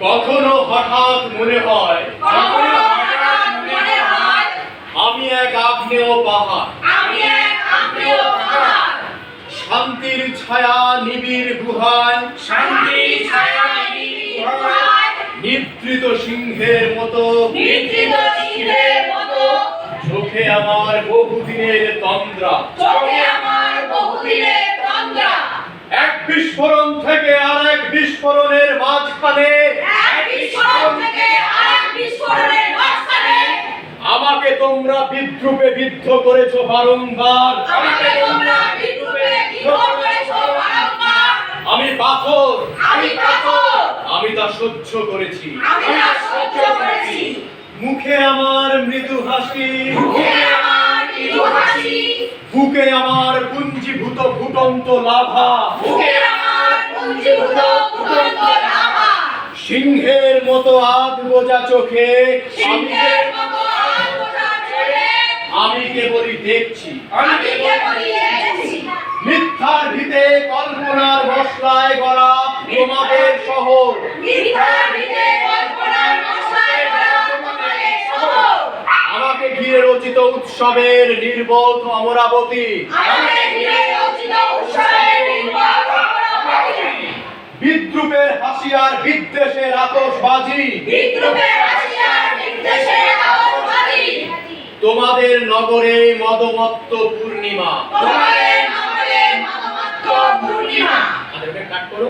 কখনো হঠাৎ মনে হয় আমি এক আগ্নেয় পাহাড়, শান্তির ছায়া নিবিড় গুহায়, নিদ্রিত সিংহের মতো চোখে আমার বহুদিনের তন্দ্রা। এক বিস্ফোরণ থেকে আর এক বিস্ফোরণের মাঝখানে আমাকে তোমরা বিদ্রুপে বিদ্ধ করেছো বারংবার। আমি পাথর, আমি তা সহ্য করেছি। মুখে আমার মৃদু হাসি, বুকে আমার পুঞ্জীভূত ফুটন্ত লাভা। সিংহের মতো আধ বোঝা চোখে আমি কেবলই দেখছি। মিথ্যার ভিতে কল্পনার মশলায় গড়া তোমাদের শহর, আমাকে ঘিরে রচিত উৎসবের নির্বোধ অমরাবতী। বিদ্রুপের হাসি আর বিদ্বেষের আতশবাজি, তোমাদের নগরে মদমত্ত পূর্ণিমা। কাট করো।